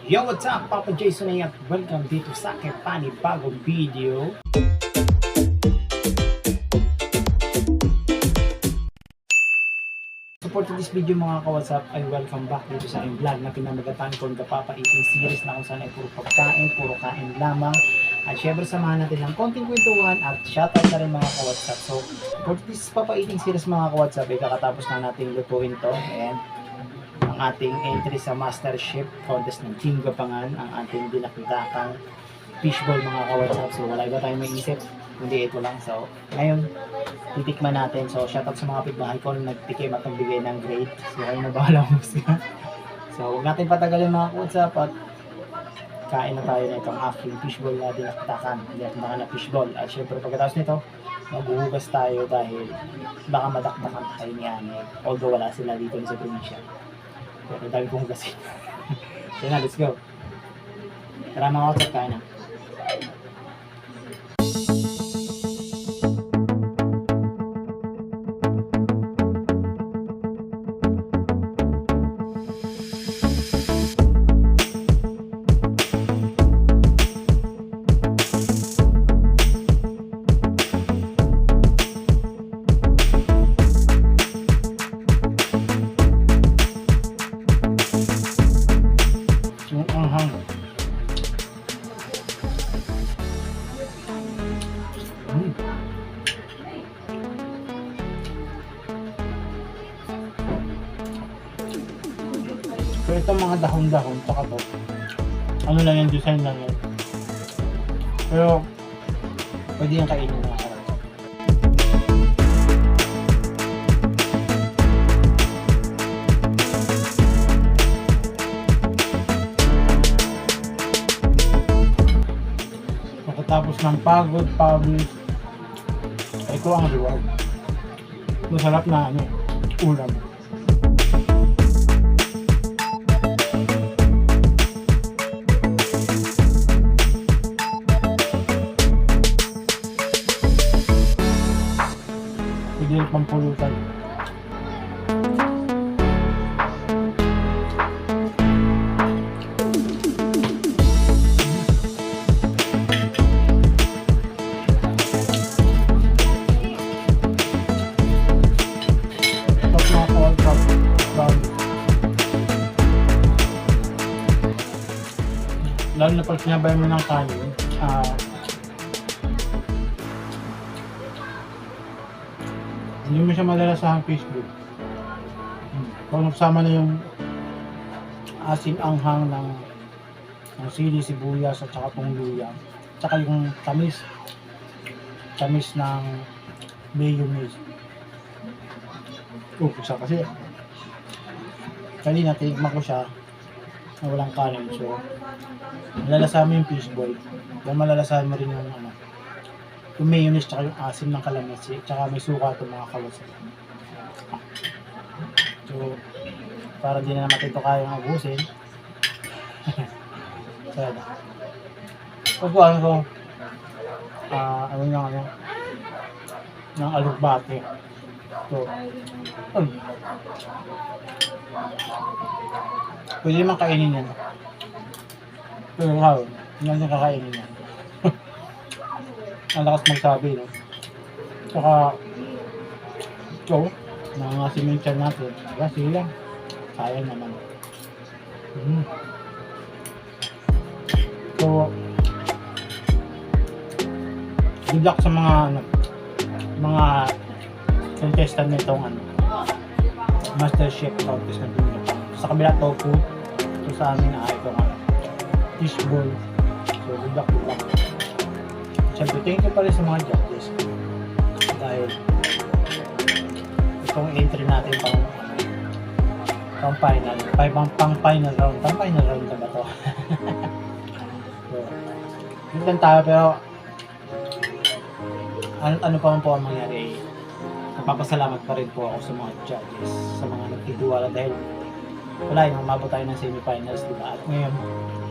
Yo, what's up? Papa Jason at welcome dito sa aking panibagong video. For this video mga ka-WhatsApp ay welcome back dito sa aking vlog na pinamagatan ko the Papa Eating Series na kung saan ay puro pagkain, puro kain lamang. At syempre samahan natin ng konting kwentuhan at shoutout na rin mga ka-WhatsApp. So for this Papa Eating Series mga ka-WhatsApp ay kakatapos na natin lutuin to and ang ating entry sa Master Chef Contest ng Team Gapangan, ang ating dinakdakang fishball mga ka-WhatsApp. So wala iba tayong maisip, kundi ito lang. So ngayon, titikman natin. So shoutout sa mga pitbahay ko na nagtikim at nagbigay ng grade. So kayo na bahala mo siya. So huwag natin patagalin mga ka-WhatsApp at kain na tayo na itong aking fishball na dinakdakan na fishball. At syempre pagkatapos nito, maghuhugas tayo dahil baka madakdakan tayo ni Ane. Although wala sila dito sa probinsya. Pero dami kong hugasin. So na, let's go. Tara mga WhatsApp, kain na. So itong mga dahon-dahon, saka to, ano lang yung design lang yan. Pero, pwede yung kainin mga karasa. Pagkatapos ng pagod, pawis, ito ang reward. Masarap na ulam. Hindi yung pampulutan. Tapos mga all-cup brown. Lalo na pag sinabay mo ng kanin, hindi mo siya malalasahang fishbowl. Kung nagsama na yung asim anghang ng sili, sibuyas at saka pong luya, at saka yung tamis ng mayonnaise. Pusa kasi kanina tinikman ko siya na walang kanin, so malalasahan mo yung fishbowl, then malalasahan mo rin yung mayonnaise tsaka yung asim ng kalamansi tsaka may suka ito mga ka-WhatsApp. So para di na naman ito kayang abusin. So pagkuhan ko ng alukbate. So pwede naman kainin yan, pero how? Hindi natin kakainin yan. Ang lakas magsabi, no? Saka ito, nangangasim yung tiyan natin. Kaya sige lang, kaya naman. So good luck sa mga contestant nitong Master Chef Contest na pinili. Sa kabila tofu, so sa amin itong fishbowl. So good luck. Siyempre, thank you pa rin sa mga judges dahil itong entry natin pang final round. Pang final round na ba ito? So, yun lang tayo, pero ano pa man po ang mangyari, napapasalamat pa rin po ako sa mga judges, sa mga nagtitiwala dahil wala yung umabot tayo ng semifinals, diba? At ngayon,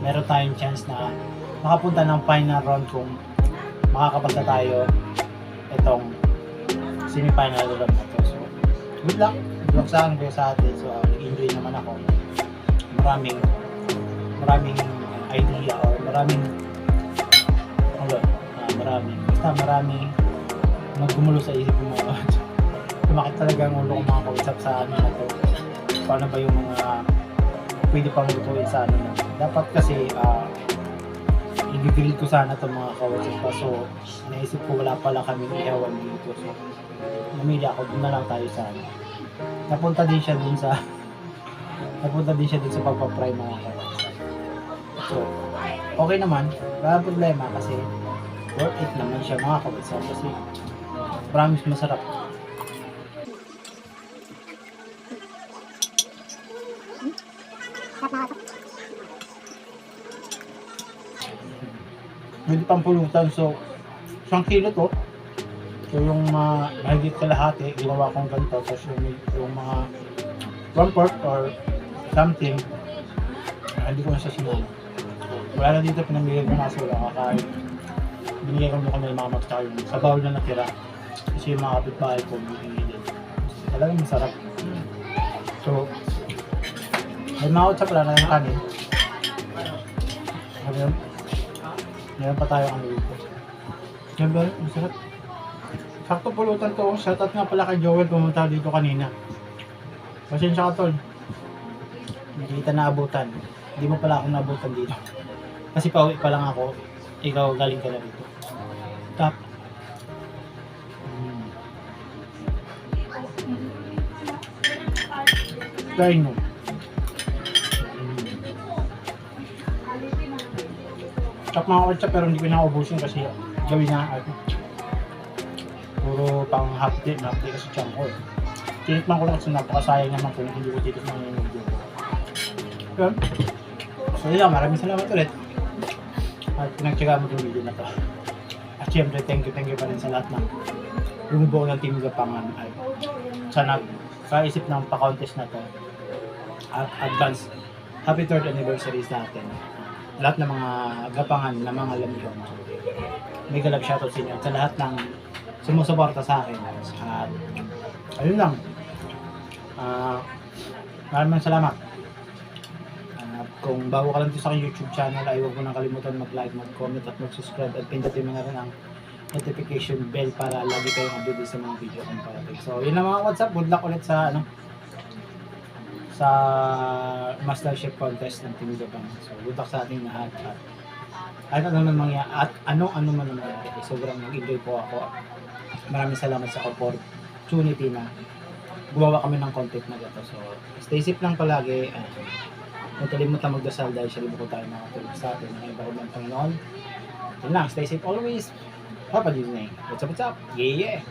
meron tayong chance na makapunta ng final round kung makakapasa tayo itong semi-final round na to. So, good luck sa akin, sa atin. So, nag-enjoy naman ako. Maraming maraming idea or maraming maraming naggumulo sa isip ng mga kawatsap. Tumakit talaga ang ulo ng mga kawatsap sa ano na to. Paano ba yung mga pwede pang lutuin sa ano na. Dapat kasi i-grill ko sana itong mga kawatsap pa. So naisip ko wala pala kaming ihawan dito. So namili ako, doon na lang tayo sa ano. Napunta din siya dun sa pagpa-fry mga kawatsap. So okay naman, wala problema kasi worth it naman siya mga kawatsap kasi promise masarap. Pwede pang pulutan, so 1 kilo to. So yung mahigit kalahati ginawa kong ganito, tapos yung mga 1/4 or something hindi ko na siya sinama. Wala na dito, pinamigay ko na kasi wala kakain. Binigay ko muna ng mama at yung sa bowl na natira kasi yung mga kapitbahay ko binigay din. Talagang masarap. So may mga kawatsap, wala na yung kanin. Meron pa tayo ang dito. Yan ba? Masarap. Sakto pulutan to. Shoutout nga pala kay Joel, pumunta dito kanina. Pasensya ka tol. Hindi kita naabutan. Hindi mo pala ako naabutan dito. Kasi pauwi pa lang ako. Ikaw galing ka na dito. Tap. Try mo. Tap mga kawatsap, pero hindi ko na-ubusin kasi gawin na puro pang half day kasi tiyan ko. Tinikman ko lang kasi napakasayang naman kung hindi ko titikman yung video. Yun. So yun, maraming salamat ulit. At pinagtsaga mo yung video na to. At syempre, thank you pa rin sa lahat ng bumubuo ng Team Gapangan at sa nagkaisip ng pa-contest na to. At advance happy 3rd anniversary sa atin. Lahat ng mga gapangan na mga lamyon. May galap shoutout sa inyo sa lahat ng sumusuporta sa akin. At ayun lang. Maraming salamat. Kung bago ka lang dito sa aking YouTube channel ay huwag mo nang kalimutan mag-like, mag-comment at mag-subscribe at pindutin mo na rin ang notification bell para lagi kayong updated sa mga video kong parating. So yun lang mga WhatsApp. Good luck ulit sa sa Master Chef Contest ng Team Japan. So good luck sa ating lahat at ano man mangyari. Sobrang nag-enjoy po ako. Maraming salamat sa opportunity na gumawa kami ng content na ito. So stay safe lang palagi. Huwag kalimutan magdasal dahil siya libo ko tayo nakatulog sa atin ng iba't ng Panginoon. Yun lang, stay safe always. Papa Disney. What's up? Yeah!